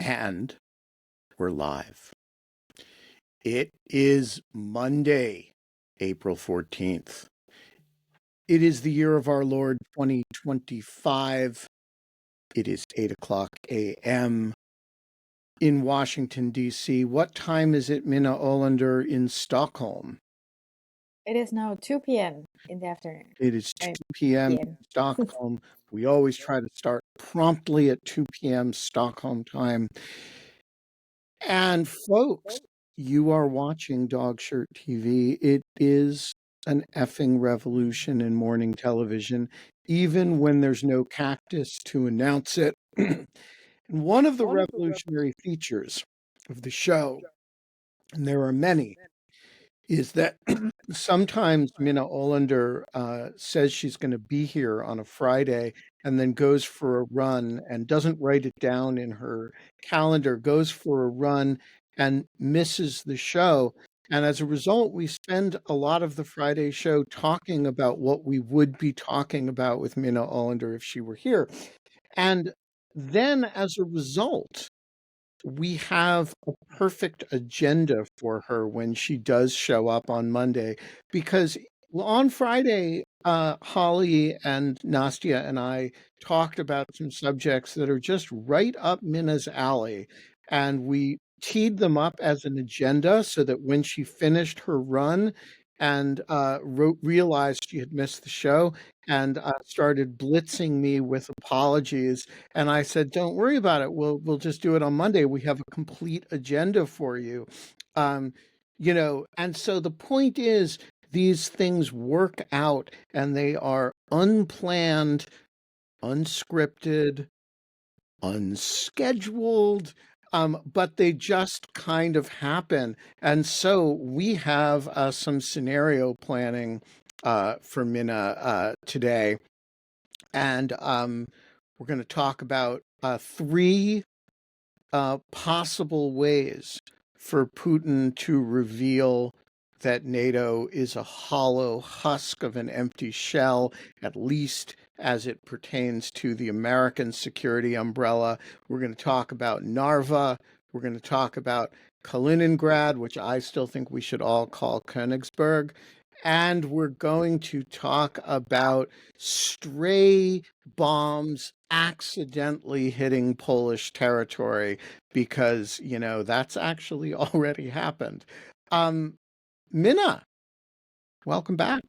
And we're live. It is Monday, April 14th. It is the year of our Lord 2025. It is 8:00 a.m. in Washington, D.C. What time is it, Minna Ålander, in Stockholm? It is now 2 p.m. in the afternoon. It is 2 p.m. in Stockholm. We always try to start promptly at 2 p.m. Stockholm time. And folks, you are watching Dog Shirt TV. It is an effing revolution in morning television, even when there's no cactus to announce it. And one of the revolutionary features of the show, and there are many, is that sometimes Minna Ålander says she's going to be here on a Friday and then goes for a run and doesn't write it down in her calendar, goes for a run and misses the show. And as a result, we spend a lot of the Friday show talking about what we would be talking about with Minna Ålander if she were here. And then as a result, we have a perfect agenda for her when she does show up on Monday, because on Friday, Holly and Nastya and I talked about some subjects that are just right up Minna's alley, and we teed them up as an agenda so that when she finished her run and realized she had missed the show and started blitzing me with apologies, and I said, "Don't worry about it. We'll just do it on Monday. We have a complete agenda for you." And so the point is, these things work out and they are unplanned, unscripted, unscheduled, but they just kind of happen. And so we have some scenario planning for Minna today. And we're going to talk about three possible ways for Putin to reveal that NATO is a hollow husk of an empty shell, at least as it pertains to the American security umbrella. We're going to talk about Narva. We're going to talk about Kaliningrad, which I still think we should all call Königsberg. And we're going to talk about stray bombs accidentally hitting Polish territory, because, that's actually already happened. Minna, welcome back.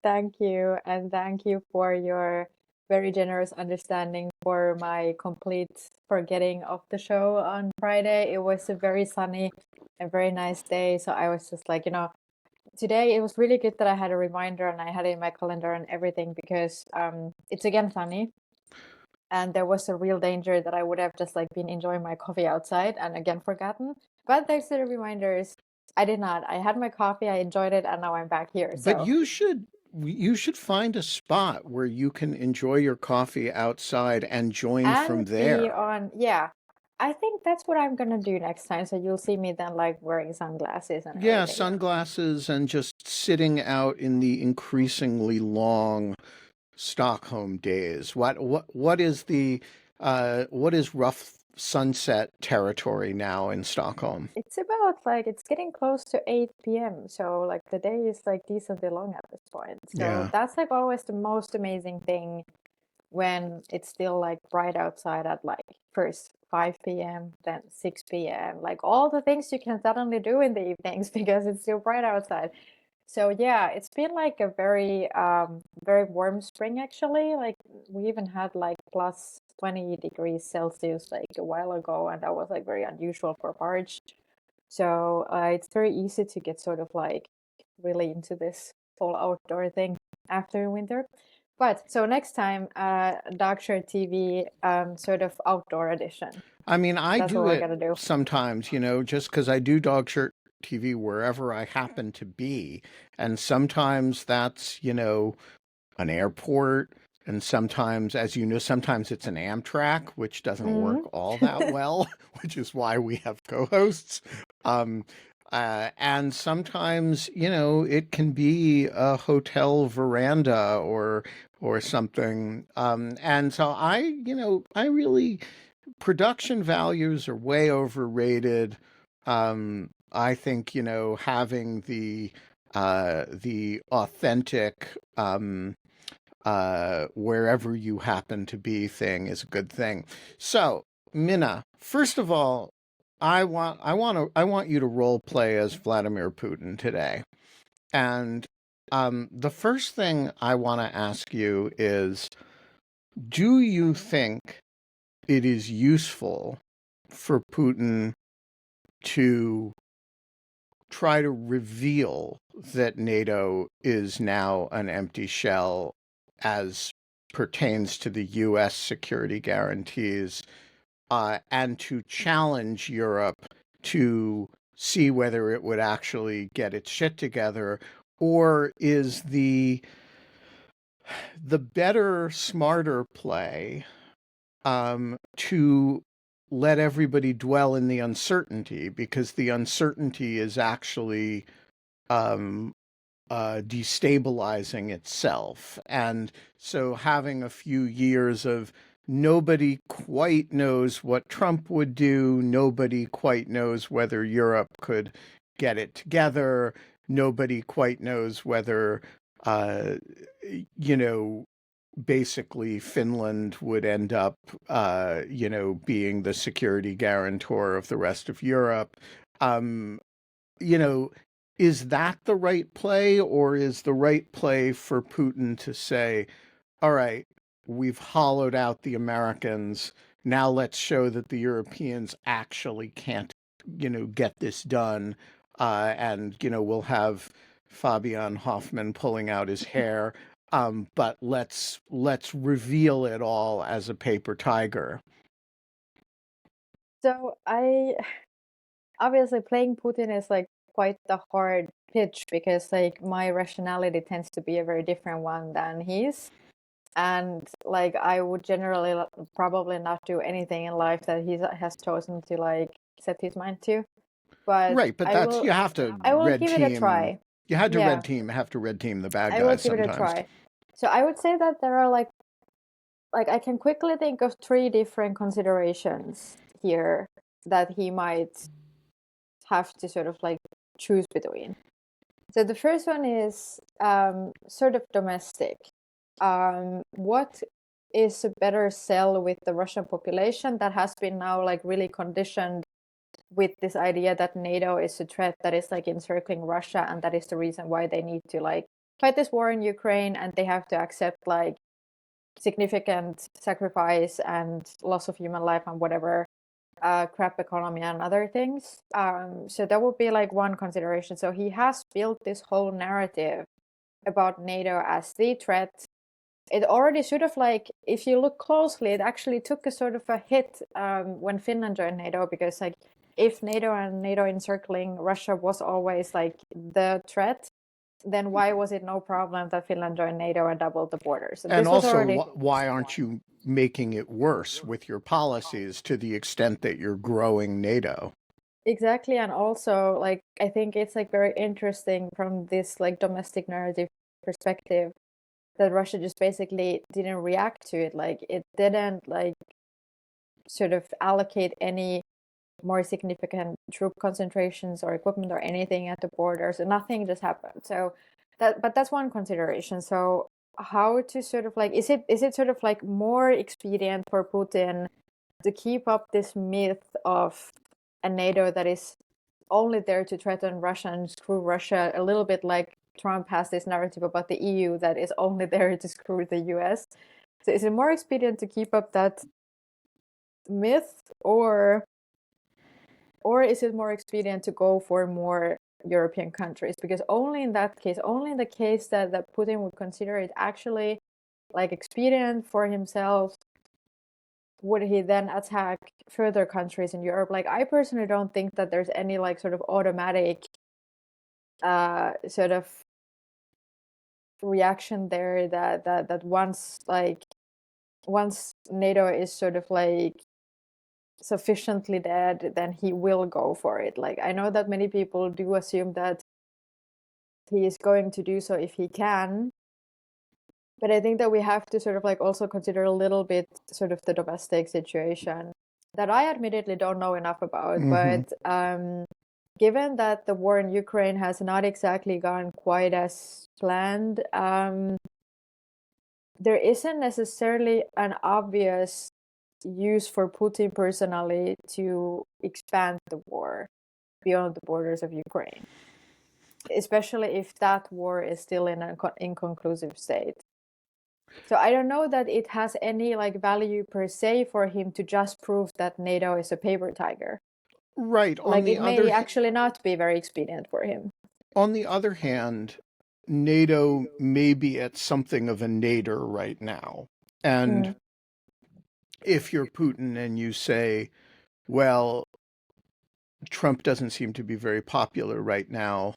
Thank you. And thank you for your very generous understanding for my complete forgetting of the show on Friday. It was a very sunny and very nice day. So I was just like, today it was really good that I had a reminder and I had it in my calendar and everything, because it's again sunny. And there was a real danger that I would have just been enjoying my coffee outside and again forgotten. But thanks to the reminders, I did not. I had my coffee, I enjoyed it, and now I'm back here. But you should find a spot where you can enjoy your coffee outside and join from there. Yeah. I think that's what I'm gonna do next time. So you'll see me then wearing sunglasses and yeah, everything. sunglasses and just sitting out in the increasingly long Stockholm days. What is rough sunset territory now in Stockholm? It's about it's getting close to 8 p.m. So the day is decently long at this point. So that's always the most amazing thing, when it's still bright outside at first 5 p.m., then 6 p.m. All the things you can suddenly do in the evenings because it's still bright outside. So yeah, it's been a very very warm spring actually. We even had plus 20 degrees Celsius a while ago, and that was very unusual for March. So it's very easy to get sort of really into this full outdoor thing after winter. But so next time, Dog Shirt TV sort of outdoor edition. I mean, I do it sometimes, just because I do Dog Shirt TV wherever I happen to be. And sometimes that's, an airport. And sometimes, as you know, sometimes it's an Amtrak, which doesn't work all that well, which is why we have co-hosts. And sometimes, it can be a hotel veranda or something. And so I really production values are way overrated. I think, having the authentic wherever you happen to be thing is a good thing. So, Minna, first of all, I want you to role play as Vladimir Putin today. And the first thing I want to ask you is, do you think it is useful for Putin to try to reveal that NATO is now an empty shell as pertains to the US security guarantees, and to challenge Europe to see whether it would actually get its shit together? Or is the better, smarter play to let everybody dwell in the uncertainty, because the uncertainty is actually destabilizing itself? And so having a few years of nobody quite knows what Trump would do, nobody quite knows whether Europe could get it together, nobody quite knows whether, uh, you know, basically Finland would end up, being the security guarantor of the rest of Europe. Um, you know, is that the right play, or is the right play for Putin to say, all right, we've hollowed out the Americans. Now let's show that the Europeans actually can't, get this done. And, we'll have Fabian Hoffman pulling out his hair. But let's reveal it all as a paper tiger. So I obviously playing Putin is like quite the hard pitch, because like my rationality tends to be a very different one than his. And like I would generally probably not do anything in life that he has chosen to like set his mind to. But Right, but you have to I will red give it a team. try. You had to Yeah, have to red team the bad I will guys give it a sometimes. try. So I would say that there are like I can quickly think of three different considerations here that he might have to sort of like choose between. So the first one is sort of domestic. What is a better sell with the Russian population that has been now like really conditioned with this idea that NATO is a threat that is like encircling Russia, and that is the reason why they need to like fight this war in Ukraine, and they have to accept like significant sacrifice and loss of human life and whatever, crap economy and other things. So that would be like one consideration. So he has built this whole narrative about NATO as the threat. It already sort of like, if you look closely, it actually took a sort of a hit when Finland joined NATO, because like if NATO and NATO encircling Russia was always like the threat, then why was it no problem that Finland joined NATO and doubled the borders? So and this was also, already... why aren't you making it worse with your policies to the extent that you're growing NATO? Exactly. And also, like, I think it's like very interesting from this like domestic narrative perspective that Russia just basically didn't react to it. Like, it didn't like sort of allocate any more significant troop concentrations or equipment or anything at the border. So nothing just happened. So but that's one consideration. So how to sort of like, is it sort of like more expedient for Putin to keep up this myth of a NATO that is only there to threaten Russia and screw Russia, a little bit like Trump has this narrative about the EU that is only there to screw the US? So is it more expedient to keep up that myth, or is it more expedient to go for more European countries? Because only in that case, only in the case that Putin would consider it actually like expedient for himself, would he then attack further countries in Europe. Like, I personally don't think that there's any like sort of automatic sort of reaction there that once NATO is sort of like sufficiently dead, then he will go for it. Like, I know that many people do assume that he is going to do so if he can, but I think that we have to sort of like also consider a little bit sort of the domestic situation. that I admittedly don't know enough about. Mm-hmm. But given that the war in Ukraine has not exactly gone quite as planned, there isn't necessarily an obvious use for Putin personally to expand the war beyond the borders of Ukraine, especially if that war is still in an inconclusive state. So I don't know that it has any like value per se for him to just prove that NATO is a paper tiger. Right. Like it may actually not be very expedient for him. On the other hand, NATO may be at something of a nadir right now. And if you're Putin and you say, well, Trump doesn't seem to be very popular right now.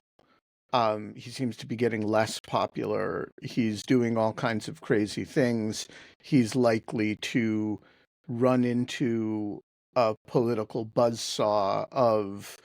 He seems to be getting less popular. He's doing all kinds of crazy things. He's likely to run into a political buzzsaw of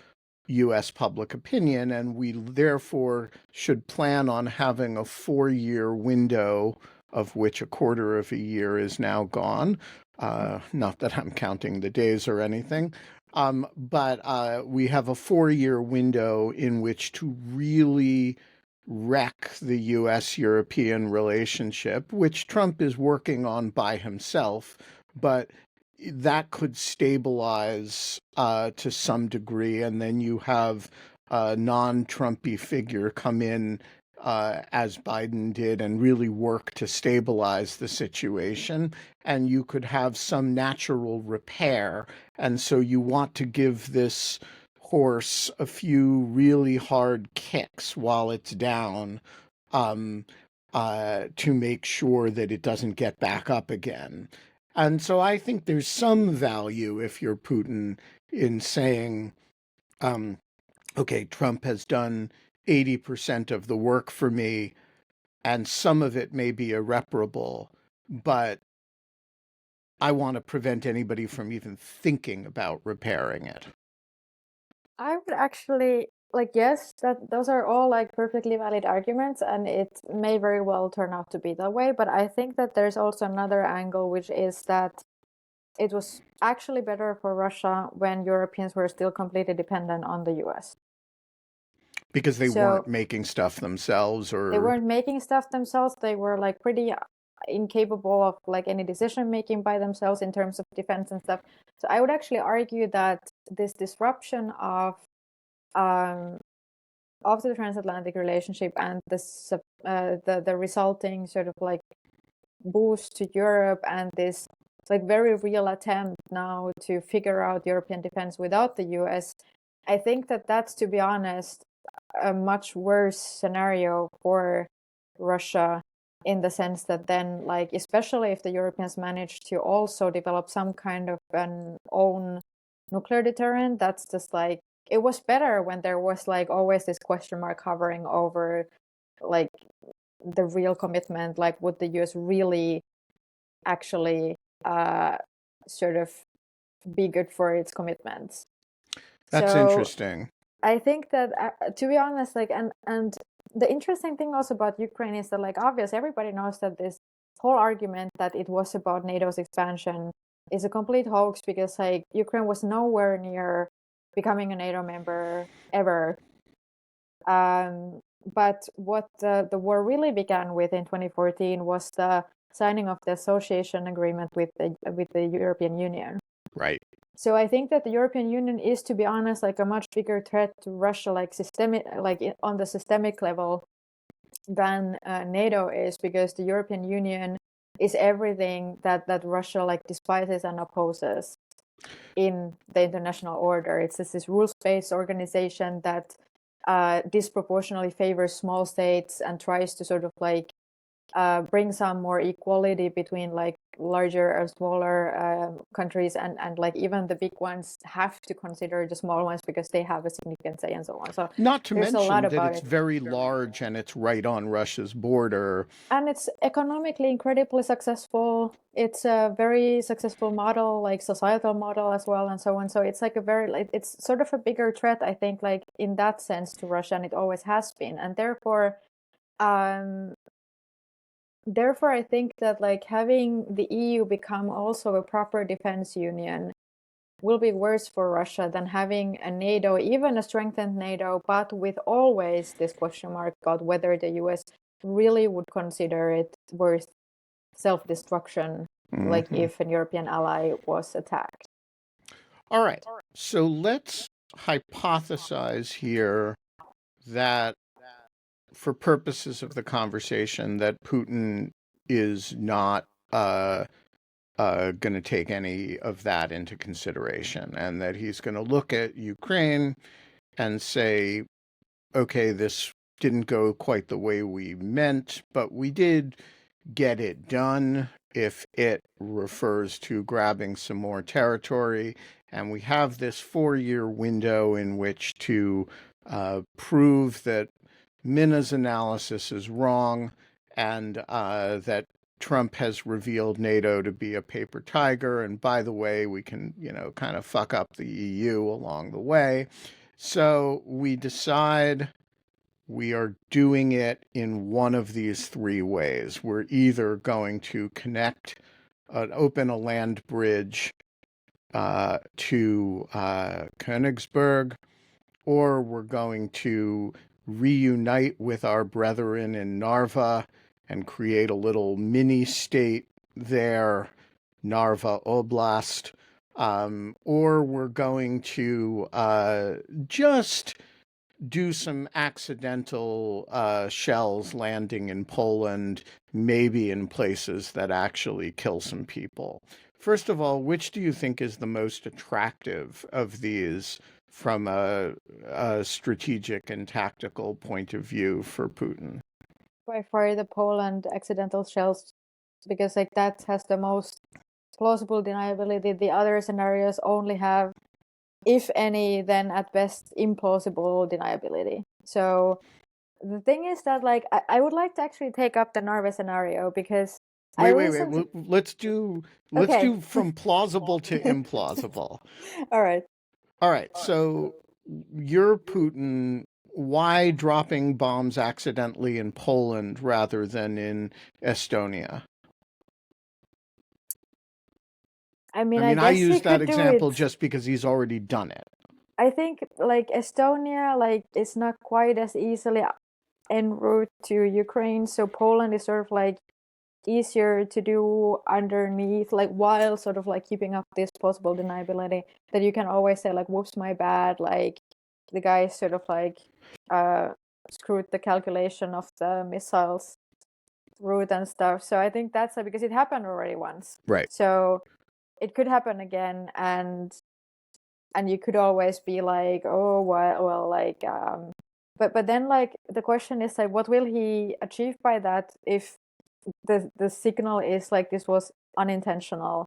US public opinion, and we therefore should plan on having a 4-year window, of which a quarter of a year is now gone. Not that I'm counting the days or anything. But we have a 4-year window in which to really wreck the US-European relationship, which Trump is working on by himself, but that could stabilize to some degree, and then you have a non-Trumpy figure come in as Biden did and really work to stabilize the situation, and you could have some natural repair. And so you want to give this horse a few really hard kicks while it's down, to make sure that it doesn't get back up again. And so I think there's some value, if you're Putin, in saying, okay, Trump has done 80% of the work for me, and some of it may be irreparable, but I want to prevent anybody from even thinking about repairing it. I would actually yes, that those are all like perfectly valid arguments, and it may very well turn out to be that way. But I think that there's also another angle, which is that it was actually better for Russia when Europeans were still completely dependent on the US. Because they weren't making stuff themselves, or they weren't making stuff themselves. They were like pretty incapable of like any decision making by themselves in terms of defense and stuff. So I would actually argue that this disruption of the transatlantic relationship and the resulting sort of like boost to Europe, and this like very real attempt now to figure out European defense without the US, I think that that's, to be honest, a much worse scenario for Russia, in the sense that then, like, especially if the Europeans manage to also develop some kind of an own nuclear deterrent, that's just like, it was better when there was like always this question mark hovering over like the real commitment, like would the US really actually sort of be good for its commitments. That's interesting. I think that to be honest, like, and the interesting thing also about Ukraine is that, like, obviously everybody knows that this whole argument that it was about NATO's expansion is a complete hoax, because like Ukraine was nowhere near becoming a NATO member ever. But what the war really began with in 2014 was the signing of the association agreement with the European Union. Right. So I think that the European Union is, to be honest, like a much bigger threat to Russia, like systemic, like on the systemic level, than NATO is, because the European Union is everything that Russia like despises and opposes in the international order. It's just this rules-based organization that disproportionately favors small states and tries to sort of like bring some more equality between like larger or smaller countries, and like even the big ones have to consider the small ones because they have a significant say and so on. So not to mention that it's very large and it's right on Russia's border, and it's economically incredibly successful. It's a very successful model, like societal model as well, and so on. So it's like a very, like, it's sort of a bigger threat, I think, like in that sense to Russia, and it always has been. And therefore I think that like having the EU become also a proper defense union will be worse for Russia than having a NATO, even a strengthened NATO, but with always this question mark about whether the US really would consider it worth self-destruction, like if an European ally was attacked. All right. So let's hypothesize here that for purposes of the conversation that Putin is not going to take any of that into consideration, and that he's going to look at Ukraine and say, okay, this didn't go quite the way we meant, but we did get it done if it refers to grabbing some more territory. And we have this 4-year window in which to prove that Minna's analysis is wrong, and that Trump has revealed NATO to be a paper tiger. And by the way, we can, kind of fuck up the EU along the way. So we decide we are doing it in one of these 3 ways. We're either going to open a land bridge to Königsberg, or we're going to reunite with our brethren in Narva and create a little mini state there, Narva Oblast, or we're going to just do some accidental shells landing in Poland, maybe in places that actually kill some people. First of all, which do you think is the most attractive of these from a strategic and tactical point of view for Putin? By far the Poland accidental shells, because like that has the most plausible deniability. The other scenarios only have, if any, then at best implausible deniability. So the thing is that like I would like to actually take up the Narva scenario, because wait. Let's do from plausible to implausible. All right. So you're Putin. Why dropping bombs accidentally in Poland rather than in Estonia? I mean, I use that example just because he's already done it. I think like Estonia, like it's not quite as easily en route to Ukraine, so Poland is sort of like easier to do underneath, like while sort of like keeping up this possible deniability that you can always say like, whoops, my bad, like the guy sort of like screwed the calculation of the missiles route and stuff. So I think that's because it happened already once, right? So it could happen again, and you could always be like, oh well like but then like the question is like, what will he achieve by that if the signal is like this was unintentional?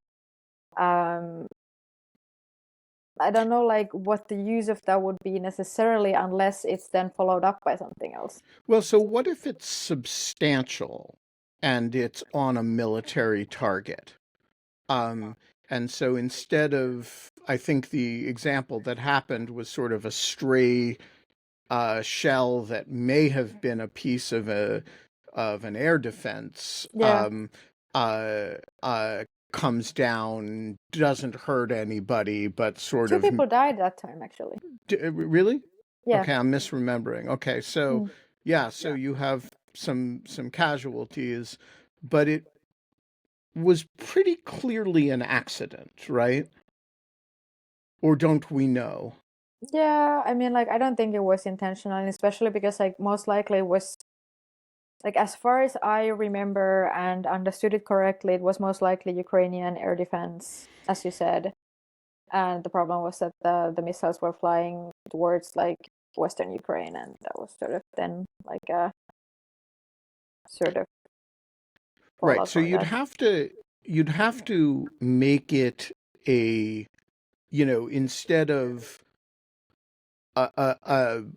I don't know like what the use of that would be necessarily, unless it's then followed up by something else. Well, so what if it's substantial and it's on a military target? And so instead of, I think the example that happened was sort of a stray shell that may have been a piece of an air defense. Comes down, doesn't hurt anybody, but sort of 2 people died that time, actually. Really? Yeah. Okay, I'm misremembering. Okay, so so you have some casualties, but it was pretty clearly an accident, right? Or don't we know? Yeah, I mean, like, I don't think it was intentional, especially because, like, most likely it was, like, as far as I remember and understood it correctly, it was most likely Ukrainian air defense, as you said. And the problem was that the missiles were flying towards, like, Western Ukraine, and that was sort of then, like, a sort of... Right, so you'd have to make it a, instead of an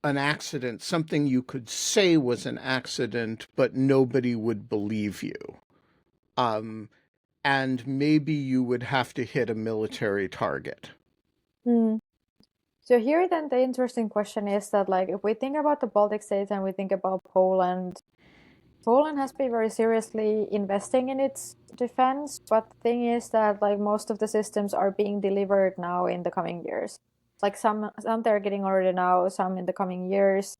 accident, something you could say was an accident, but nobody would believe you. And maybe you would have to hit a military target. So here then the interesting question is that, like, if we think about the Baltic states and we think about Poland, Poland has been very seriously investing in its defense, but the thing is that like most of the systems are being delivered now in the coming years. Like some they're getting already now, some in the coming years.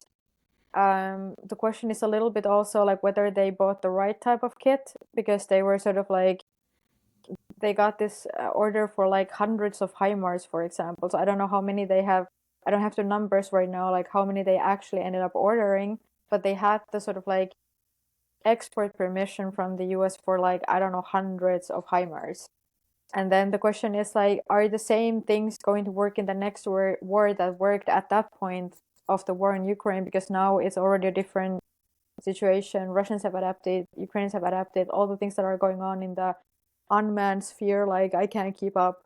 The question is a little bit also like whether they bought the right type of kit, because they were sort of like they got this order for like hundreds of HIMARS, for example. So I don't know how many they have. I don't have the numbers right now, like how many they actually ended up ordering, but they had the sort of like export permission from the US for like, I don't know, hundreds of HIMARS. And then the question is like, are the same things going to work in the next war that worked at that point of the war in Ukraine? Because now it's already a different situation. Russians have adapted, Ukrainians have adapted, all the things that are going on in the unmanned sphere, like I can't keep up.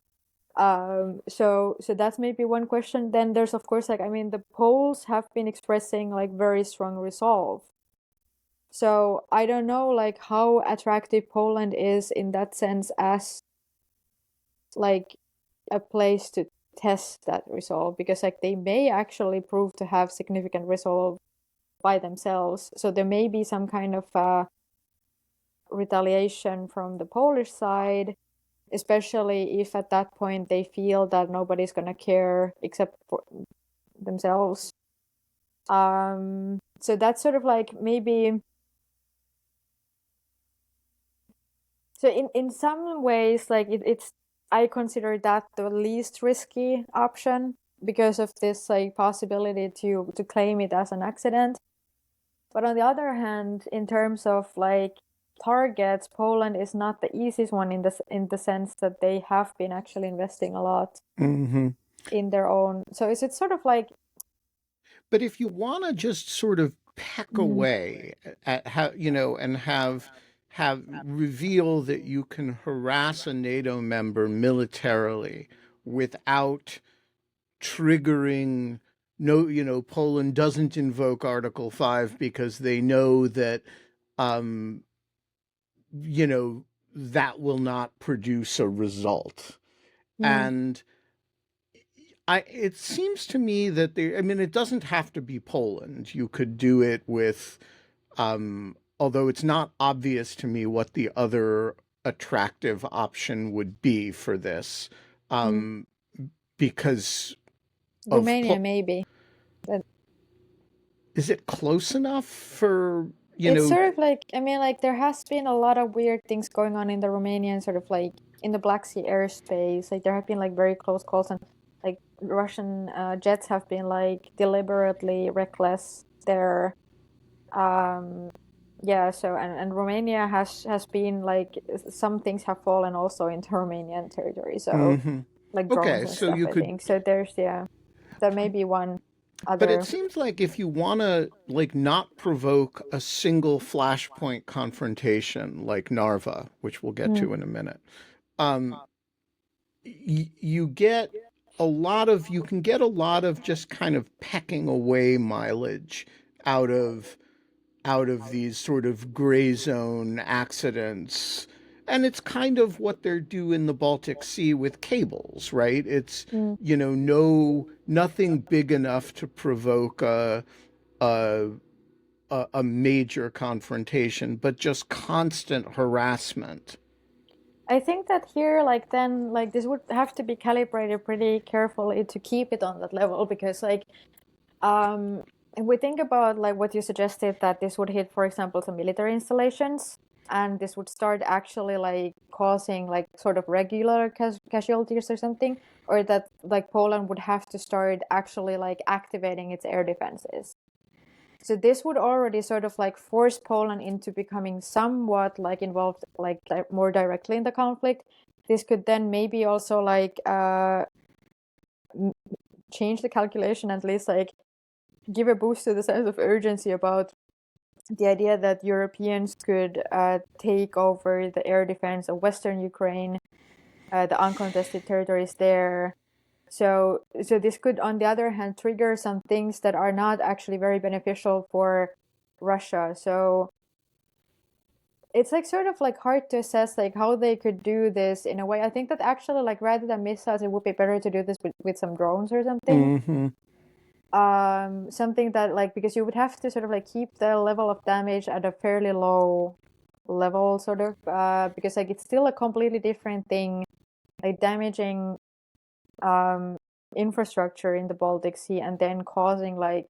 So that's maybe one question. Then there's of course like, I mean, the Poles have been expressing like very strong resolve. So I don't know like how attractive Poland is in that sense as like a place to test that resolve, because like they may actually prove to have significant resolve by themselves. So there may be some kind of retaliation from the Polish side, especially if at that point they feel that nobody's gonna care except for themselves. So that's sort of like maybe. So in some ways, like it's I consider that the least risky option because of this like possibility to claim it as an accident. But on the other hand, in terms of like targets, Poland is not the easiest one in the sense that they have been actually investing a lot in their own. So is it sort of like? But if you want to just sort of peck away at how, and have reveal that you can harass a NATO member militarily without triggering, no, Poland doesn't invoke Article 5 because they know that, that will not produce a result. And it seems to me that it doesn't have to be Poland. You could do it with, although it's not obvious to me what the other attractive option would be for this, because Romania maybe. But is it close enough for, it's sort of like, I mean, like there has been a lot of weird things going on in the Romanian sort of like in the Black Sea airspace. Like there have been like very close calls, and like Russian jets have been like deliberately reckless there. Yeah, so and Romania has been like some things have fallen also into Romanian territory. So like drones and so stuff, you I could, think. So there's there may be one but it other. seems like if you want to like not provoke a single flashpoint confrontation like Narva, which we'll get to in a minute, you get you can get a lot of just kind of pecking away mileage out of these sort of gray zone accidents. And it's kind of what they're doing in the Baltic Sea with cables, right? It's, nothing big enough to provoke a major confrontation, but just constant harassment. I think that here, like then, like this would have to be calibrated pretty carefully to keep it on that level, because like, if we think about like what you suggested, that this would hit, for example, some military installations, and this would start actually like causing like sort of regular casualties or something, or that like Poland would have to start actually like activating its air defenses. So this would already sort of like force Poland into becoming somewhat like involved, like more directly in the conflict. This could then maybe also like change the calculation, at least like give a boost to the sense of urgency about the idea that Europeans could take over the air defense of Western Ukraine, the uncontested territories there. So this could, on the other hand, trigger some things that are not actually very beneficial for Russia. So it's like sort of like hard to assess like how they could do this in a way. I think that actually like rather than missiles, it would be better to do this with some drones or something. something that like, because you would have to sort of like keep the level of damage at a fairly low level, sort of, because like it's still a completely different thing, like damaging infrastructure in the Baltic Sea and then causing like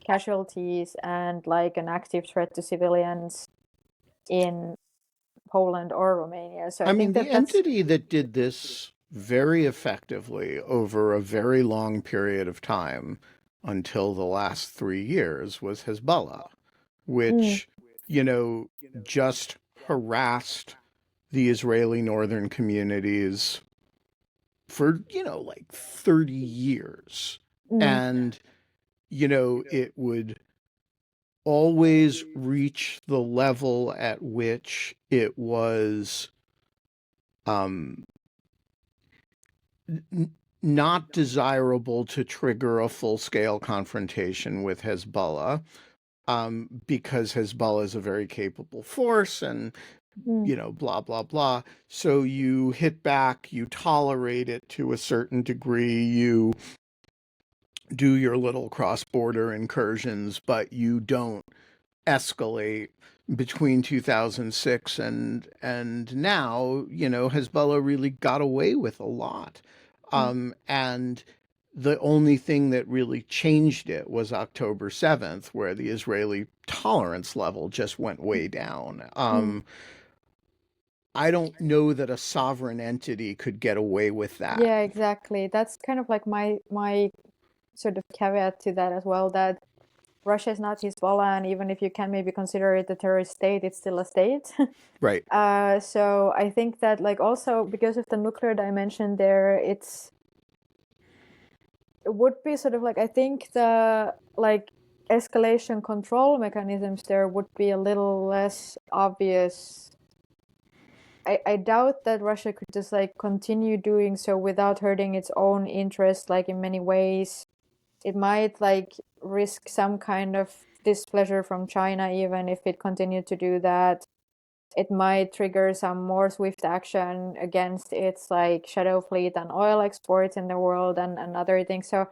casualties and like an active threat to civilians in Poland or Romania. So I mean, think the that's entity that did this very effectively over a very long period of time until the last 3 years was Hezbollah, mm, which, just harassed the Israeli northern communities for, like 30 years. mm, And, it would always reach the level at which it was um, not desirable to trigger a full-scale confrontation with Hezbollah, because Hezbollah is a very capable force and, mm, blah, blah, blah. So you hit back, you tolerate it to a certain degree, you do your little cross-border incursions, but you don't escalate. Between 2006 and now, Hezbollah really got away with a lot. mm. And the only thing that really changed it was October 7th, where the Israeli tolerance level just went way down. Mm. I don't know that a sovereign entity could get away with that. Yeah, exactly. That's kind of like my sort of caveat to that as well, that Russia is not Hezbollah, and even if you can maybe consider it a terrorist state, it's still a state. Right. So I think that like also because of the nuclear dimension there, it would be sort of like, I think the like escalation control mechanisms there would be a little less obvious. I doubt that Russia could just like continue doing so without hurting its own interest, like in many ways. It might like risk some kind of displeasure from China, even if it continued to do that. It might trigger some more swift action against its like shadow fleet and oil exports in the world and other things. So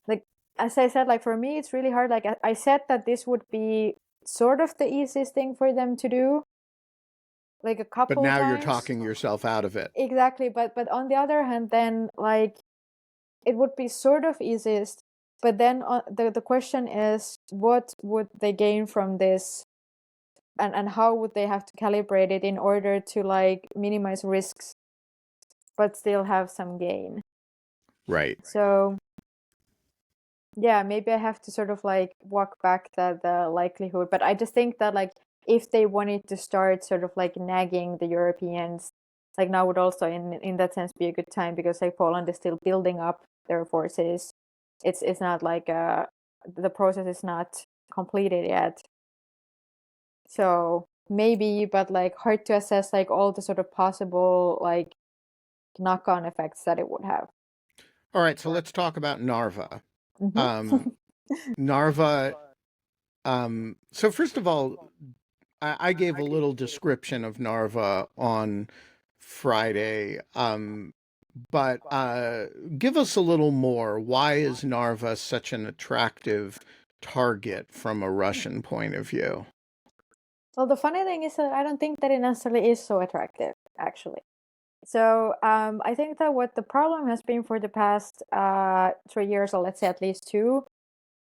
like, as I said, like for me, it's really hard. Like I said that this would be sort of the easiest thing for them to do, like a But couple now you're times. talking yourself out of it. Exactly. But on the other hand, then like it would be sort of easiest. But then the question is, what would they gain from this? And how would they have to calibrate it in order to like minimize risks but still have some gain? Right. So yeah, maybe I have to sort of like walk back the likelihood, but I just think that like if they wanted to start sort of like nagging the Europeans, like now would also in that sense be a good time, because like Poland is still building up their forces. It's not like the process is not completed yet. So maybe, but like hard to assess like all the sort of possible like knock-on effects that it would have. All right, so let's talk about Narva. Mm-hmm. Narva, so first of all, I gave a little description of Narva on Friday, but give us a little more. Why is Narva such an attractive target from a Russian point of view? Well, the funny thing is that I don't think that it necessarily is so attractive, actually. So I think that what the problem has been for the past 3 years, or let's say at least two,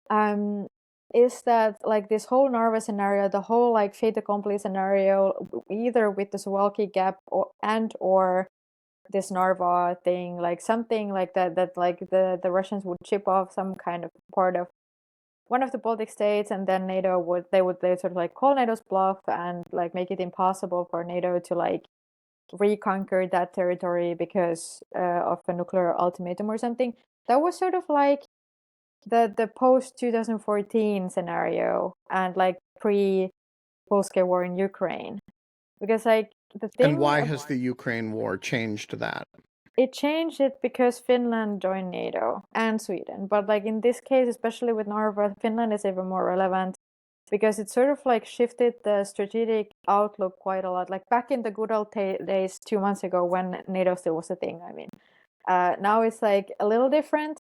um, is that like this whole Narva scenario, the whole like fait accompli scenario, either with the Suwalki Gap or this Narva thing, like something like that like the Russians would chip off some kind of part of one of the Baltic states, and then NATO would sort of like call NATO's bluff and like make it impossible for NATO to like reconquer that territory because of a nuclear ultimatum or something. That was sort of like the post 2014 scenario and like pre full-scale war in Ukraine, because like the And thing why has the Ukraine war changed that? it changed it because Finland joined NATO and Sweden. But like in this case, especially with Narva, Finland is even more relevant because it sort of like shifted the strategic outlook quite a lot. Like back in the good old days 2 months ago when NATO still was a thing, I mean. Now it's like a little different.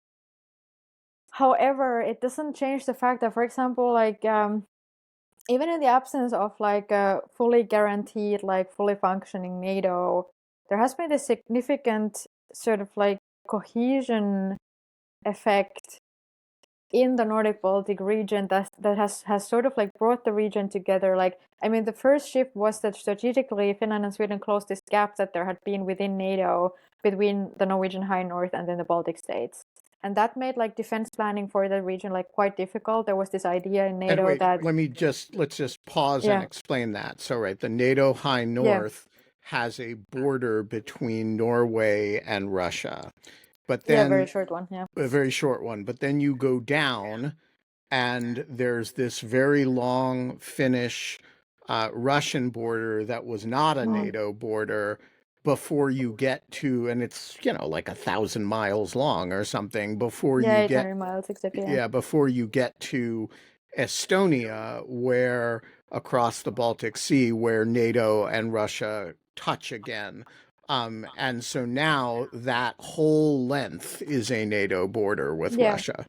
However, it doesn't change the fact that, for example, like even in the absence of like a fully guaranteed, like fully functioning NATO, there has been a significant sort of like cohesion effect in the Nordic Baltic region that has sort of like brought the region together. Like, I mean, the first shift was that strategically Finland and Sweden closed this gap that there had been within NATO between the Norwegian High North and then the Baltic states. And that made like defense planning for the region like quite difficult. There was this idea in NATO that let's just pause and explain that. So right, the NATO High North has a border between Norway and Russia. But then a very short one, a very short one. But then you go down and there's this very long Finnish Russian border that was not a NATO border before you get to, and it's, you know, like 1,000 miles long or something before you 800 miles exactly. Before you get to Estonia, where across the Baltic Sea, where NATO and Russia touch again. And so now that whole length is a NATO border with Russia.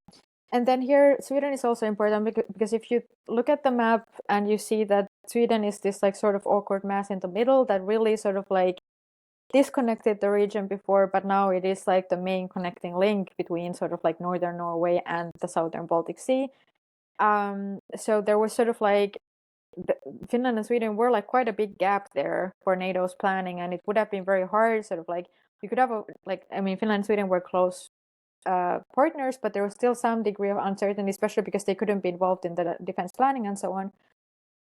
And then here, Sweden is also important because if you look at the map and you see that Sweden is this like sort of awkward mass in the middle that really sort of like disconnected the region before, but now it is like the main connecting link between sort of like northern Norway and the southern Baltic Sea. So there was sort of like Finland and Sweden were like quite a big gap there for NATO's planning, and it would have been very hard. Sort of like you could have Finland and Sweden were close partners, but there was still some degree of uncertainty, especially because they couldn't be involved in the defense planning and so on.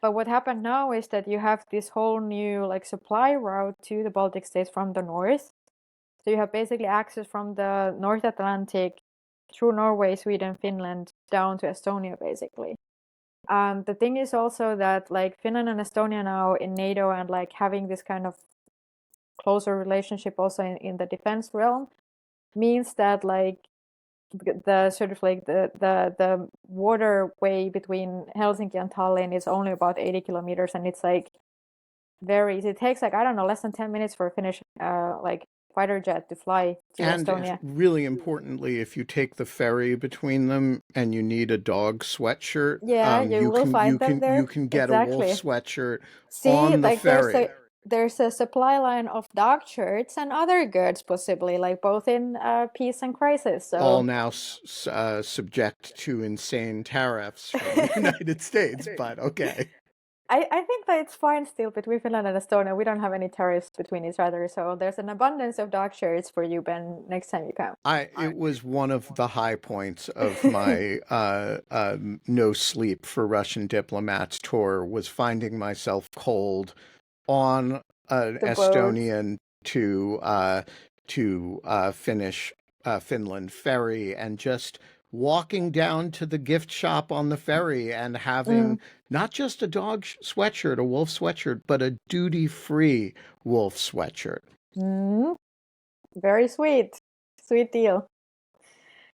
But what happened now is that you have this whole new like supply route to the Baltic states from the north. So you have basically access from the North Atlantic through Norway, Sweden, Finland down to Estonia, basically. The thing is also that like Finland and Estonia now in NATO and like having this kind of closer relationship also in the defense realm means that like the sort of like the waterway between Helsinki and Tallinn is only about 80 kilometers, and it's like it takes like, I don't know, less than 10 minutes for a Finnish like fighter jet to fly to Estonia. And really importantly, if you take the ferry between them and you need a dog sweatshirt, you will find them there. You can get a wolf sweatshirt See, on the like ferry. There's a supply line of dog shirts and other goods, possibly, like both in peace and crisis. So all now subject to insane tariffs from the United States, but okay. I think that it's fine still between Finland and Estonia. We don't have any tariffs between each other, so there's an abundance of dog shirts for you, Ben, next time you come. It was one of the high points of my no sleep for Russian diplomats tour, was finding myself cold on an Estonian to Finland ferry, and just walking down to the gift shop on the ferry and having not just a dog sweatshirt, a wolf sweatshirt, but a duty-free wolf sweatshirt. Very sweet deal.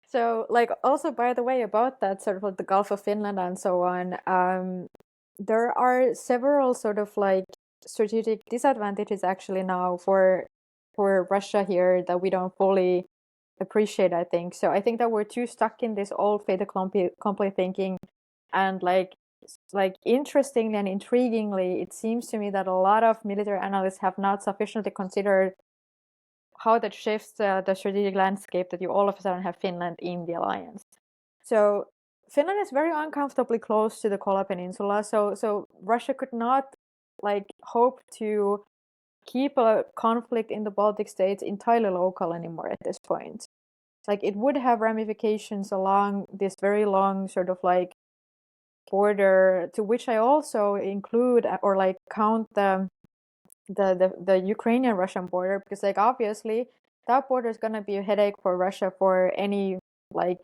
So like, also, by the way, about that sort of like the Gulf of Finland and so on, there are several sort of like strategic disadvantages actually now for Russia here that we don't fully appreciate, I think. So I think that we're too stuck in this old fait accompli thinking, and like interestingly and intriguingly, it seems to me that a lot of military analysts have not sufficiently considered how that shifts the strategic landscape that you all of a sudden have Finland in the alliance. So Finland is very uncomfortably close to the Kola Peninsula, so Russia could not like hope to keep a conflict in the Baltic states entirely local anymore at this point. Like, it would have ramifications along this very long sort of like border, to which I also include or like count the Ukrainian-Russian border, because like obviously that border is gonna be a headache for Russia for any like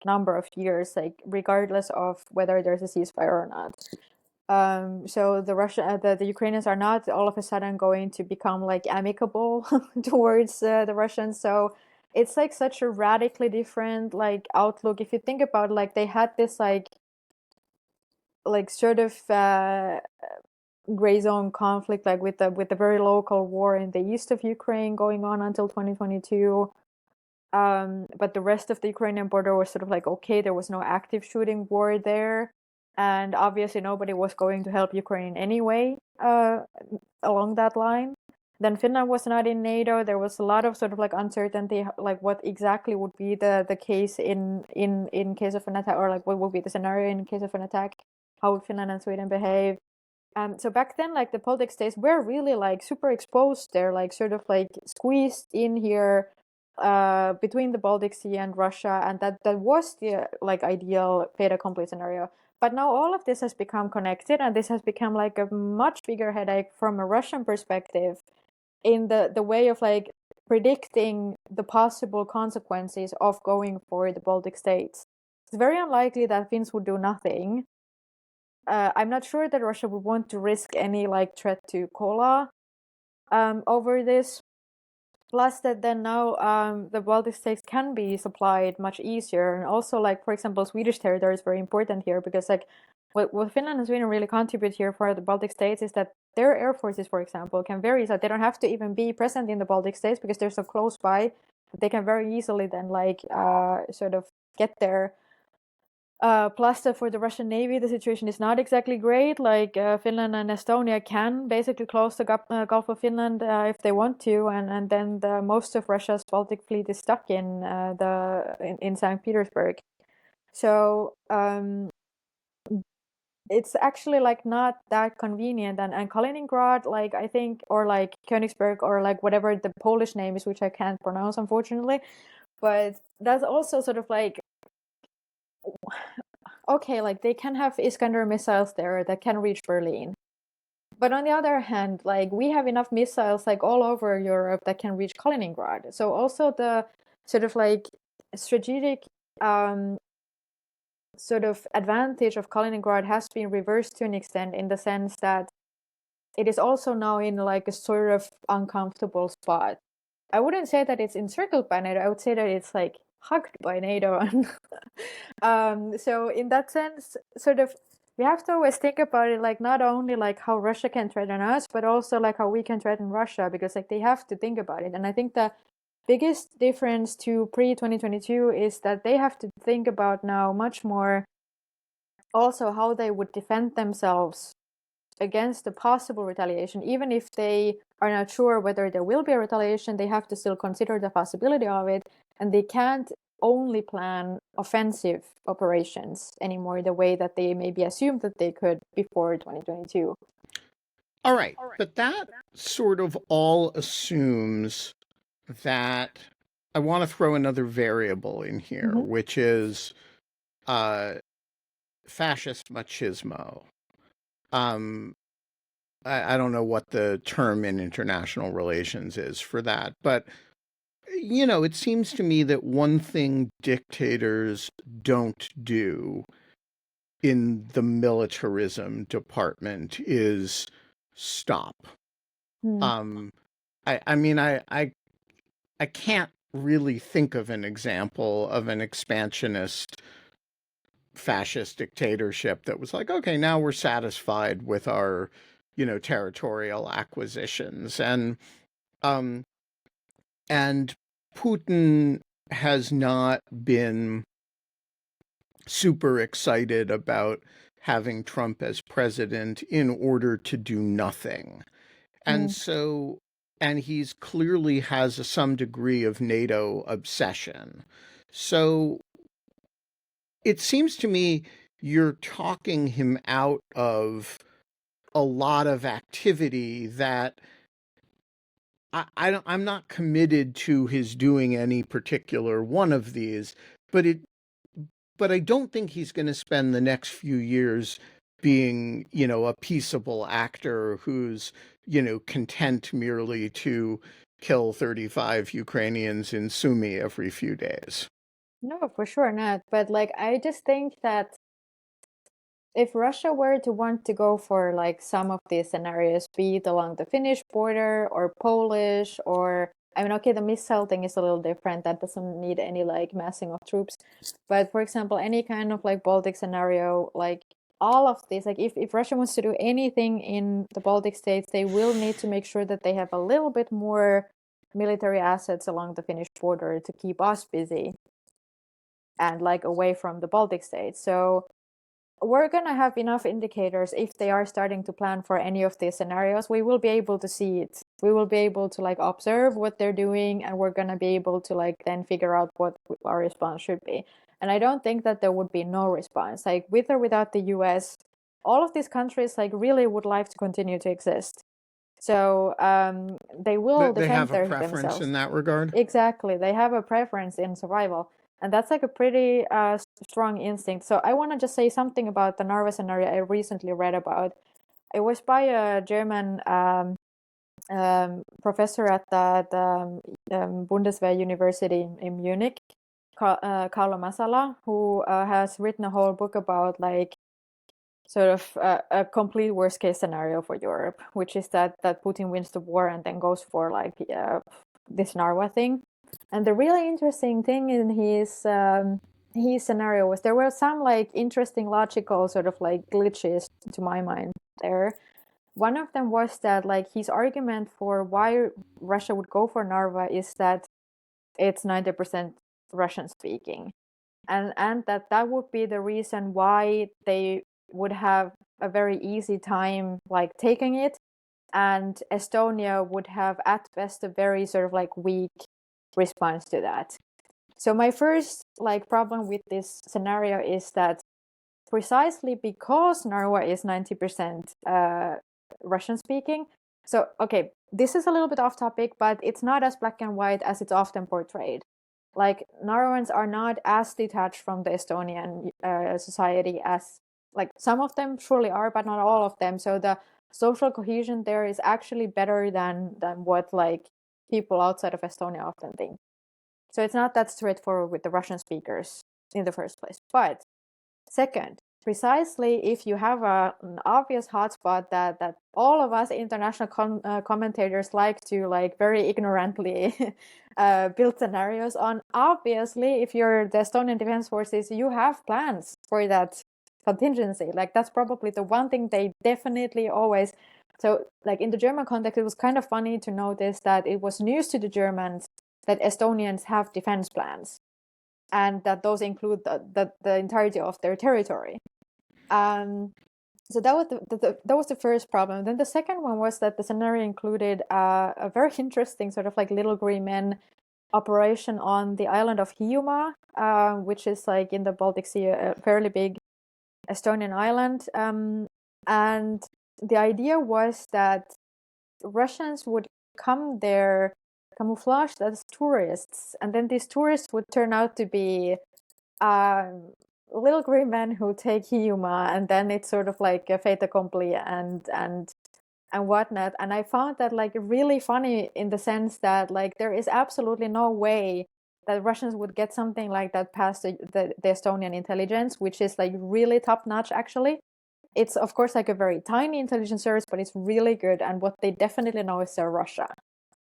number of years, like regardless of whether there's a ceasefire or not. So the Ukrainians are not all of a sudden going to become like amicable towards the Russians. So it's like such a radically different like outlook. If you think about it, like they had this like sort of gray zone conflict, like with the very local war in the east of Ukraine going on until 2022. But the rest of the Ukrainian border was sort of like, okay, there was no active shooting war there. And obviously nobody was going to help Ukraine anyway along that line. Then Finland was not in NATO. There was a lot of sort of like uncertainty, like what exactly would be the case in case of an attack, or like what would be the scenario in case of an attack. How would Finland and Sweden behave? So back then, like the Baltic states were really like super exposed. They're like sort of like squeezed in here between the Baltic Sea and Russia, and that was the like ideal fait accompli scenario. But now all of this has become connected, and this has become like a much bigger headache from a Russian perspective, in the way of like predicting the possible consequences of going for the Baltic states. It's very unlikely that Finns would do nothing. I'm not sure that Russia would want to risk any like threat to Kola over this. Plus that then now the Baltic states can be supplied much easier. And also like, for example, Swedish territory is very important here, because like what Finland and Sweden really contribute here for the Baltic states is that their air forces, for example, can very, so they don't have to even be present in the Baltic states because they're so close by. They can very easily then like sort of get there. Plus, for the Russian Navy, the situation is not exactly great. Like Finland and Estonia can basically close the Gulf of Finland if they want to, and then most of Russia's Baltic fleet is stuck in St. Petersburg. So it's actually like not that convenient. And Kaliningrad, like I think, or like Königsberg, or like whatever the Polish name is, which I can't pronounce unfortunately, but that's also sort of like, okay, like they can have Iskander missiles there that can reach Berlin. But on the other hand, like we have enough missiles like all over Europe that can reach Kaliningrad. So also the sort of like strategic sort of advantage of Kaliningrad has been reversed to an extent, in the sense that it is also now in like a sort of uncomfortable spot. I wouldn't say that it's encircled by NATO. I would say that it's like hugged by NATO. So in that sense, sort of, we have to always think about it like not only like how Russia can threaten us, but also like how we can threaten Russia, because like they have to think about it. And I think the biggest difference to pre-2022 is that they have to think about now much more also how they would defend themselves against the possible retaliation. Even if they are not sure whether there will be a retaliation, they have to still consider the possibility of it, and they can't only plan offensive operations anymore the way that they maybe assumed that they could before 2022. All right, but that sort of all assumes that, I want to throw another variable in here, which is fascist machismo. I don't know what the term in international relations is for that, but you know, it seems to me that one thing dictators don't do in the militarism department is stop. I mean, I can't really think of an example of an expansionist fascist dictatorship that was like, okay, now we're satisfied with our, you know, territorial acquisitions. And Putin has not been super excited about having Trump as president in order to do nothing. And so, and he's clearly has some degree of NATO obsession. So it seems to me you're talking him out of a lot of activity that I'm not committed to his doing any particular one of these, but I don't think he's going to spend the next few years being, you know, a peaceable actor who's, you know, content merely to kill 35 Ukrainians in Sumy every few days. No, for sure not. But like, I just think that if Russia were to want to go for like some of these scenarios, be it along the Finnish border or Polish, or I mean, okay, the missile thing is a little different. That doesn't need any like massing of troops. But for example, any kind of like Baltic scenario, like all of this, like if Russia wants to do anything in the Baltic states, they will need to make sure that they have a little bit more military assets along the Finnish border to keep us busy and like away from the Baltic states. So we're going to have enough indicators. If they are starting to plan for any of these scenarios, we will be able to see it. We will be able to like observe what they're doing, and we're going to be able to like then figure out what our response should be. And I don't think that there would be no response. Like with or without the US, all of these countries like really would like to continue to exist. So they will They have defend a preference themselves. in that regard. Exactly. They have a preference in survival. And that's like a pretty strong instinct. So I want to just say something about the Narva scenario I recently read about. It was by a German professor at the Bundeswehr University in Munich, Carlo Masala, who has written a whole book about like sort of a complete worst case scenario for Europe, which is that Putin wins the war and then goes for like this Narva thing. And the really interesting thing in his scenario was there were some like interesting logical sort of like glitches to my mind there. One of them was that like his argument for why Russia would go for Narva is that it's 90% Russian speaking, and that would be the reason why they would have a very easy time like taking it, and Estonia would have at best a very sort of like weak response to that. So my first like problem with this scenario is that precisely because Narva is 90% Russian speaking. So okay, this is a little bit off topic, but it's not as black and white as it's often portrayed. Like Narvans are not as detached from the Estonian society as like some of them surely are, but not all of them. So the social cohesion there is actually better than what like people outside of Estonia often think. So it's not that straightforward with the Russian speakers in the first place. But second, precisely if you have an obvious hotspot that all of us international commentators like to like very ignorantly build scenarios on, obviously if you're the Estonian Defense Forces, you have plans for that contingency. Like that's probably the one thing they definitely always. So like in the German context, it was kind of funny to notice that it was news to the Germans that Estonians have defense plans, and that those include the entirety of their territory. So that was the first problem. Then the second one was that the scenario included a very interesting sort of like little green men operation on the island of Hiiumaa, which is like in the Baltic Sea, a fairly big Estonian island. And the idea was that Russians would come there camouflaged as tourists, and then these tourists would turn out to be little green men who take Hiiumaa, and then it's sort of like a fait accompli and whatnot. And I found that like really funny in the sense that like there is absolutely no way that Russians would get something like that past the Estonian intelligence, which is like really top notch actually. It's of course like a very tiny intelligence service, but it's really good, and what they definitely know is they're Russia.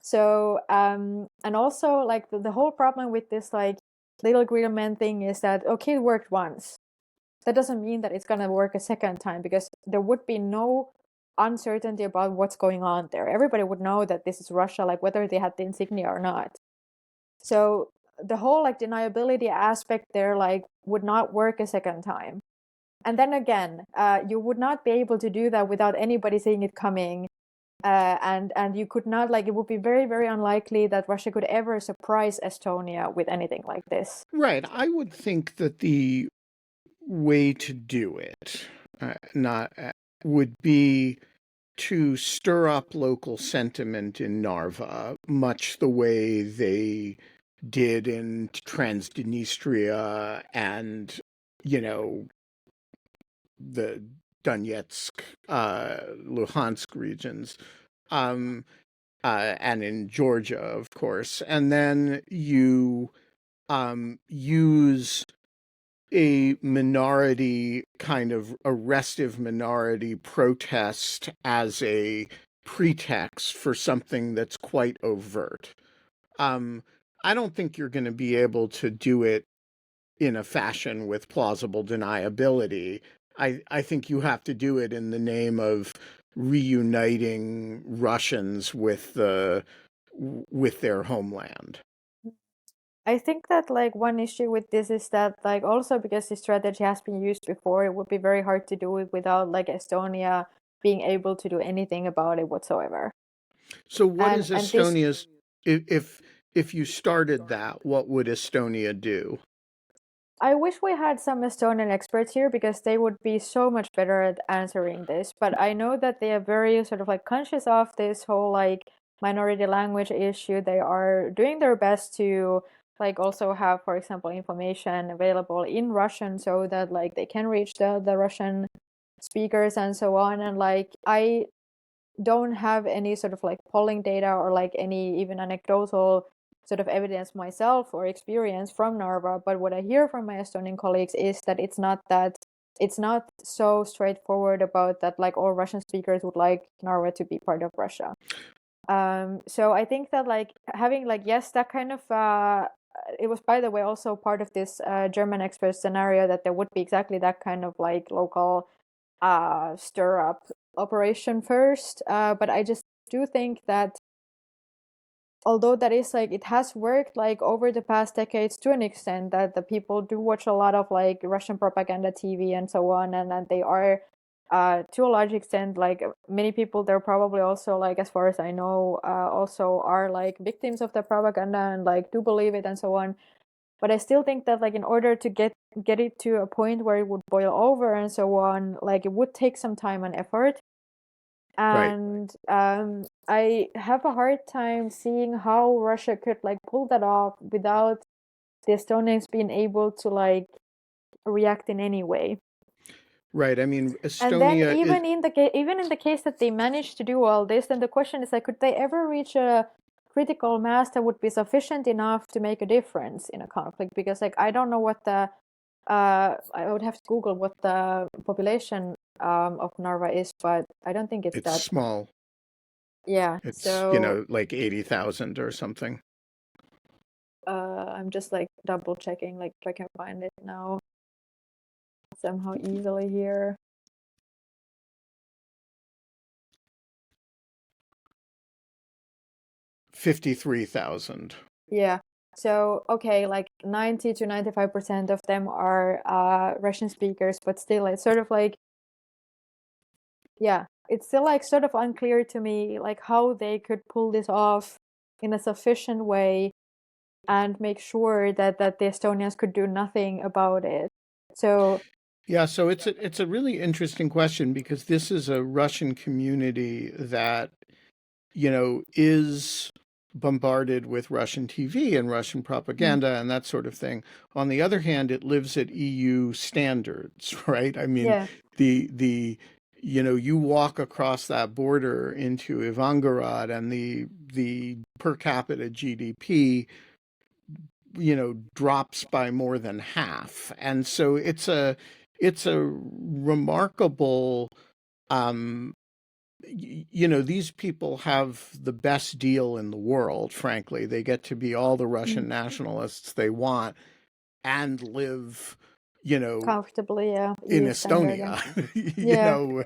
So and also like the whole problem with this like little green men thing is that okay, it worked once. That doesn't mean that it's gonna work a second time, because there would be no uncertainty about what's going on there. Everybody would know that this is Russia, like whether they had the insignia or not. So the whole like deniability aspect there like would not work a second time. And then again, you would not be able to do that without anybody seeing it coming. And you could not, like, it would be very, very unlikely that Russia could ever surprise Estonia with anything like this. Right. I would think that the way to do it would be to stir up local sentiment in Narva, much the way they did in Transnistria and, you know, the Donetsk, Luhansk regions, and in Georgia, of course. And then you use a minority, kind of a restive minority protest as a pretext for something that's quite overt. I don't think you're going to be able to do it in a fashion with plausible deniability. I think you have to do it in the name of reuniting Russians with the with their homeland. I think that like one issue with this is that like also because this strategy has been used before, it would be very hard to do it without like Estonia being able to do anything about it whatsoever. So what is And this, Estonia's, if you started that, what would Estonia do? I wish we had some Estonian experts here because they would be so much better at answering this. But I know that they are very sort of like conscious of this whole like minority language issue. They are doing their best to like also have, for example, information available in Russian so that like they can reach the Russian speakers and so on. And like I don't have any sort of like polling data or like any even anecdotal sort of evidence myself or experience from Narva, but what I hear from my Estonian colleagues is that it's not so straightforward about that like all Russian speakers would like Narva to be part of Russia. So I think that like having like yes, that kind of it was by the way also part of this German expert scenario that there would be exactly that kind of like local stir up operation first. But I just do think that although that is like it has worked like over the past decades to an extent that the people do watch a lot of like Russian propaganda TV and so on, and they are to a large extent like many people they're probably also like as far as I know also are like victims of the propaganda and like do believe it and so on. But I still think that like in order to get it to a point where it would boil over and so on, like it would take some time and effort. Right. And I have a hard time seeing how Russia could like pull that off without the Estonians being able to like react in any way. Right. I mean, And then Estonia is, even in the case that they managed to do all this, then the question is like, could they ever reach a critical mass that would be sufficient enough to make a difference in a conflict? Because like I don't know what the I would have to Google what the population of Narva is, but I don't think it's it's that. small. Yeah. It's, So like 80,000 or something. I'm just like double checking like if I can find it now somehow easily here. 53,000. Yeah. So okay, like 90 to 95% of them are Russian speakers, but still it's sort of like yeah, it's still like sort of unclear to me like how they could pull this off in a sufficient way and make sure that the Estonians could do nothing about it. So Yeah, so it's a really interesting question because this is a Russian community that, is bombarded with Russian TV and Russian propaganda and that sort of thing. On the other hand, it lives at EU standards, right? I mean, yeah. the you walk across that border into Ivangorod and the per capita GDP drops by more than half. And so it's a remarkable these people have the best deal in the world, frankly. They get to be all the Russian nationalists they want and live, Comfortably, yeah, in EU standard. Estonia, Yeah.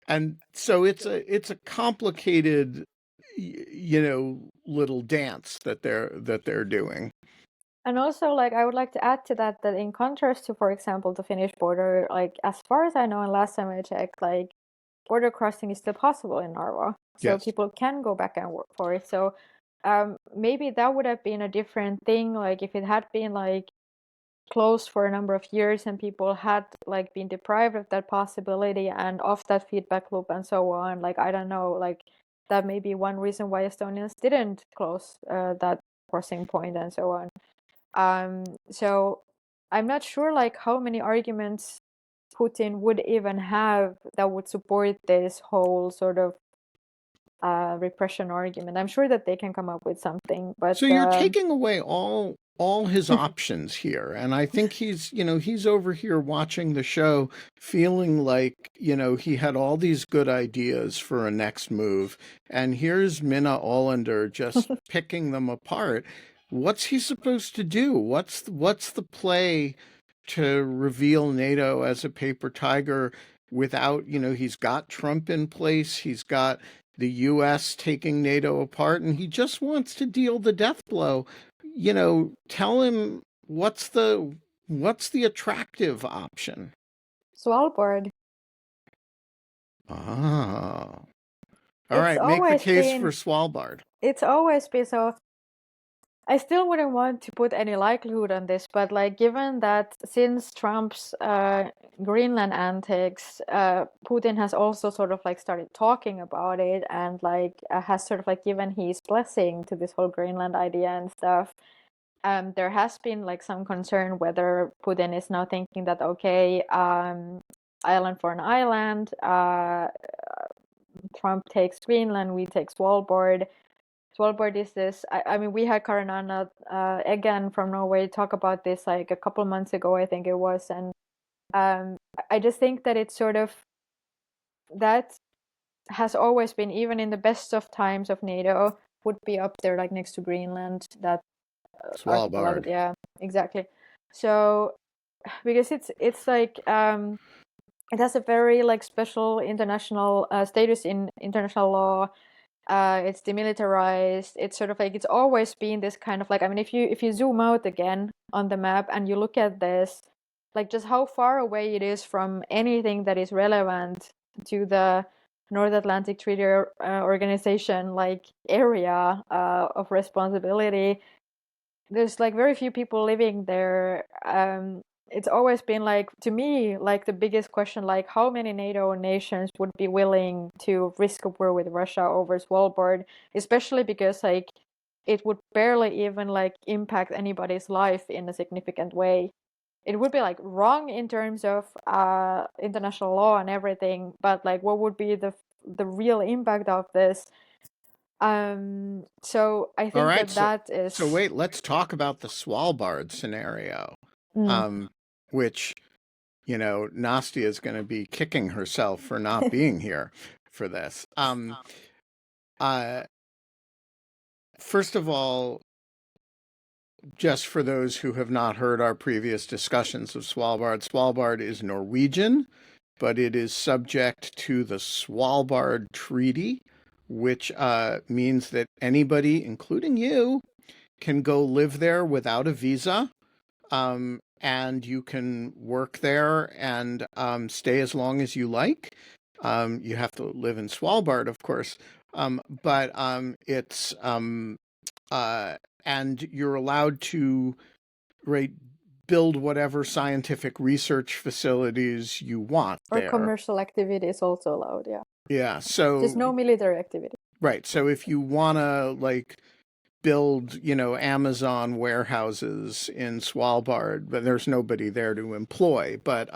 and so it's a complicated, little dance that they're doing. And also, like, I would like to add to that that in contrast to, for example, the Finnish border, like, as far as I know, and last time I checked, like, border crossing is still possible in Narva. So Yes. people can go back and work for it. So maybe that would have been a different thing, like, if it had been, like, closed for a number of years and people had, like, been deprived of that possibility and of that feedback loop and so on. Like, I don't know, like, that may be one reason why Estonians didn't close that crossing point and so on. So I'm not sure like how many arguments Putin would even have that would support this whole sort of repression argument. I'm sure that they can come up with something, but So you're taking away all his options here, and I think he's over here watching the show feeling like, he had all these good ideas for a next move, and here's Minna Ålander just picking them apart. What's he supposed to do? What's the play to reveal NATO as a paper tiger without, he's got Trump in place, he's got the U.S. taking NATO apart, and he just wants to deal the death blow. You know, tell him what's the attractive option. Svalbard. Ah. All right, make the case for Svalbard. It's always been so. I still wouldn't want to put any likelihood on this, but like given that since Trump's Greenland antics, Putin has also sort of like started talking about it and like has sort of like given his blessing to this whole Greenland idea and stuff. There has been like some concern whether Putin is now thinking that okay, island for an island, Trump takes Greenland, we take Svalbard. Svalbard is this. I mean, we had Karin Anna again from Norway talk about this like a couple months ago, I think it was, and I just think that it's sort of that has always been, even in the best of times of NATO, would be up there like next to Greenland. That Svalbard. Yeah, exactly. So because it's like it has a very like special international status in international law. It's demilitarized. It's sort of like it's always been this kind of like, I mean, if you zoom out again on the map and you look at this, like just how far away it is from anything that is relevant to the North Atlantic Treaty Organization like area of responsibility. There's like very few people living there. It's always been like, to me, like the biggest question, like how many NATO nations would be willing to risk a war with Russia over Svalbard, especially because like it would barely even like impact anybody's life in a significant way. It would be like wrong in terms of international law and everything, but like what would be the real impact of this? So I think right, that is. So wait, let's talk about the Svalbard scenario, which, you know, Nastia is going to be kicking herself for not being here for this. First of all, just for those who have not heard our previous discussions of Svalbard, Svalbard is Norwegian, but it is subject to the Svalbard Treaty, which means that anybody, including you, can go live there without a visa, and you can work there and stay as long as you like. You have to live in Svalbard, of course, but it's and you're allowed to build whatever scientific research facilities you want there. Or commercial activity is also allowed, yeah. Yeah, so there's no military activity. Right. So if you want to like build, you know, Amazon warehouses in Svalbard, but there's nobody there to employ, but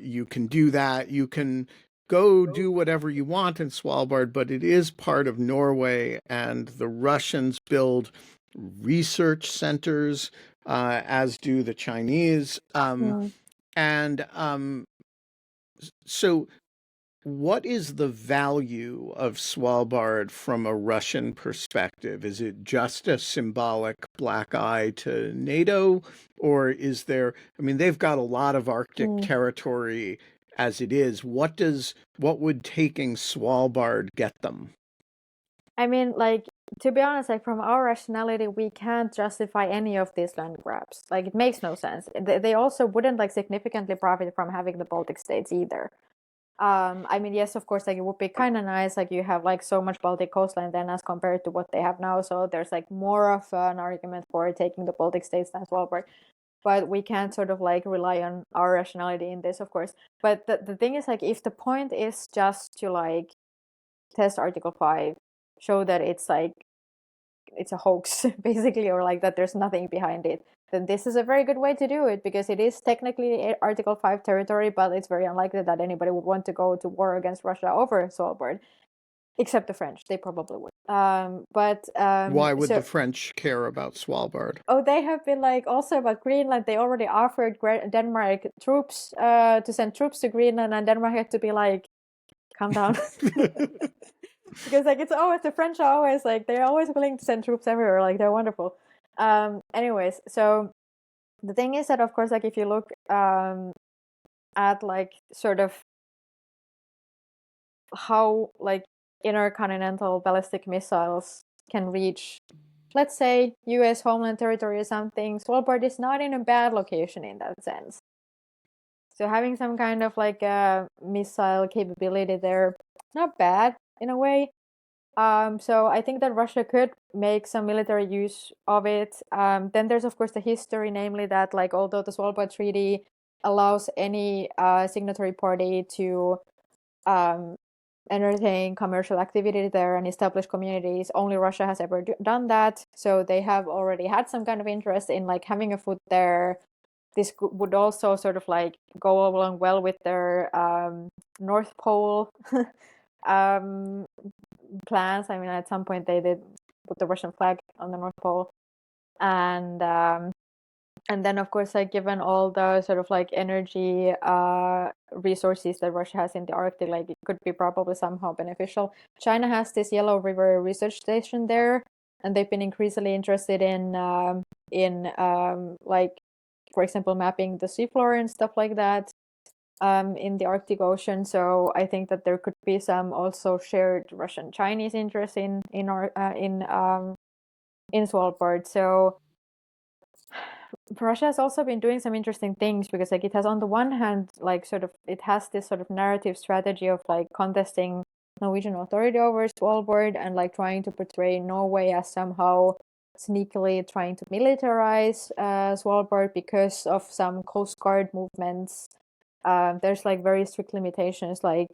you can do that. You can go do whatever you want in Svalbard, but it is part of Norway, and the Russians build research centers, as do the Chinese. So what is the value of Svalbard from a Russian perspective? Is it just a symbolic black eye to NATO, or is there, I mean, they've got a lot of Arctic territory as it is. What would taking Svalbard get them? I mean, like, to be honest, like from our rationality, we can't justify any of these land grabs. Like, it makes no sense. They also wouldn't like significantly profit from having the Baltic states either. I mean, yes, of course, like it would be kind of nice, like you have like so much Baltic coastline then as compared to what they have now. So there's like more of an argument for taking the Baltic states than Svalbard. But we can't sort of like rely on our rationality in this, of course. But the thing is, like, if the point is just to like test Article 5, show that it's like it's a hoax basically, or like that there's nothing behind it, then this is a very good way to do it, because it is technically Article 5 territory, but it's very unlikely that anybody would want to go to war against Russia over Svalbard, except the French. They probably would. But why would the French care about Svalbard? Oh, they have been like also about Greenland. They already offered Denmark troops to send troops to Greenland, and Denmark had to be like, calm down. Because like it's always, the French are always like, they're always willing to send troops everywhere, like they're wonderful. Anyways, so the thing is that of course, like if you look at like sort of how like intercontinental ballistic missiles can reach, let's say, US homeland territory or something, Svalbard is not in a bad location in that sense. So having some kind of like a missile capability there, not bad in a way. So I think that Russia could make some military use of it. Then there's of course the history, namely that like although the Svalbard Treaty allows any signatory party to entertain commercial activity there and establish communities, only Russia has ever done that. So they have already had some kind of interest in like having a foot there. This would also sort of like go along well with their North Pole plans. I mean, at some point they did put the Russian flag on the North Pole, and then of course, like given all the sort of like energy resources that Russia has in the Arctic, like it could be probably somehow beneficial. China has this Yellow River research station there, and they've been increasingly interested in like, for example, mapping the seafloor and stuff like that. In the Arctic Ocean, so I think that there could be some also shared Russian-Chinese interest in Svalbard. So Russia has also been doing some interesting things because, like, it has on the one hand, like, sort of, it has this sort of narrative strategy of like contesting Norwegian authority over Svalbard and like trying to portray Norway as somehow sneakily trying to militarize Svalbard because of some Coast Guard movements. There's like very strict limitations, like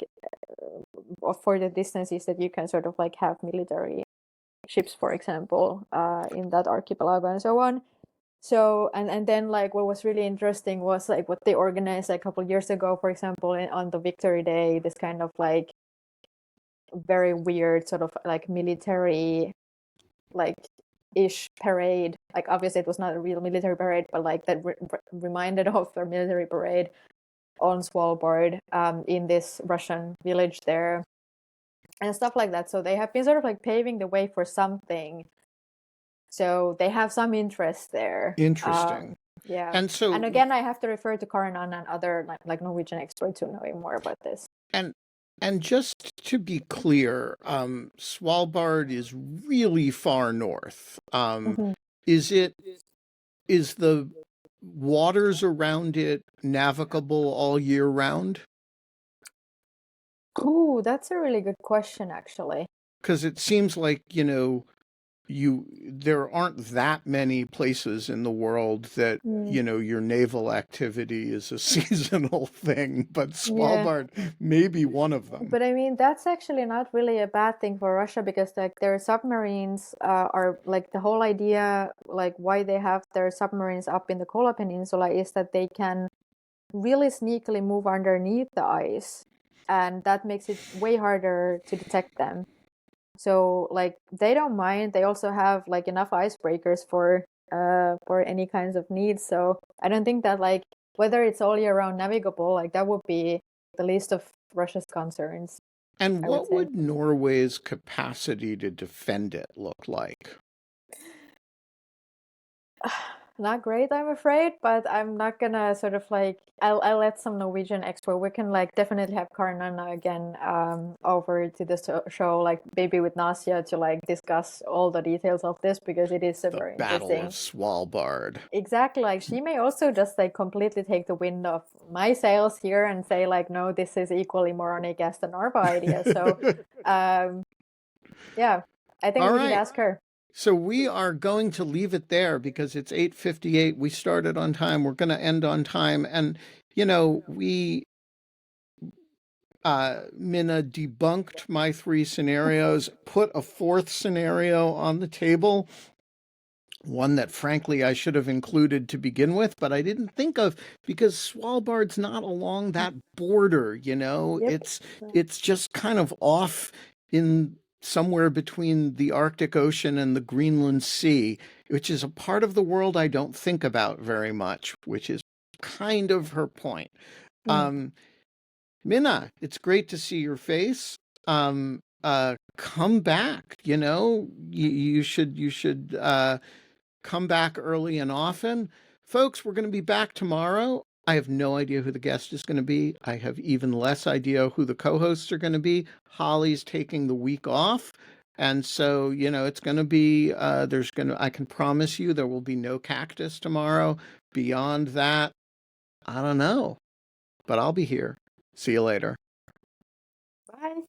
for the distances that you can sort of like have military ships, for example, in that archipelago and so on. So and then like what was really interesting was like what they organized like, a couple of years ago, for example, on the Victory Day, this kind of like very weird sort of like military like ish parade. Like obviously it was not a real military parade, but like that reminded of a military parade on Svalbard, in this Russian village there and stuff like that. So they have been sort of like paving the way for something. So they have some interest there. Interesting. Yeah. And again, I have to refer to Karin Ann and other like Norwegian experts who know more about this. And just to be clear, Svalbard is really far north. Is the waters around it navigable all year round? Ooh, that's a really good question, actually. Because it seems like, there aren't that many places in the world that, your naval activity is a seasonal thing, but Svalbard may be one of them. But I mean, that's actually not really a bad thing for Russia because like their submarines are like the whole idea, like why they have their submarines up in the Kola Peninsula is that they can really sneakily move underneath the ice, and that makes it way harder to detect them. So like they don't mind. They also have like enough icebreakers for any kinds of needs. So I don't think that like whether it's all year round navigable, like that would be the least of Russia's concerns. And what would Norway's capacity to defend it look like? Not great, I'm afraid, but I'm not gonna sort of like I'll let some Norwegian expert. We can like definitely have Karin Anna again over to the show, like maybe with Nasia, to like discuss all the details of this because it is very Battle interesting. of Svalbard. Exactly, like she may also just like completely take the wind off my sails here and say like, no, this is equally moronic as the Narva idea. So yeah, I think we should ask her. So we are going to leave it there because it's 8:58. We started on time. We're going to end on time. And, we, Minna debunked my 3 scenarios, put a 4th scenario on the table, one that, frankly, I should have included to begin with, but I didn't think of because Svalbard's not along that border, Yep. It's just kind of off in somewhere between the Arctic Ocean and the Greenland Sea, which is a part of the world I don't think about very much, which is kind of her point. Minna, it's great to see your face. Come back, you should come back early and often. Folks, we're going to be back tomorrow. I have no idea who the guest is going to be. I have even less idea who the co-hosts are going to be. Holly's taking the week off. And so, it's going to be, I can promise you there will be no cactus tomorrow. Beyond that, I don't know, but I'll be here. See you later. Bye.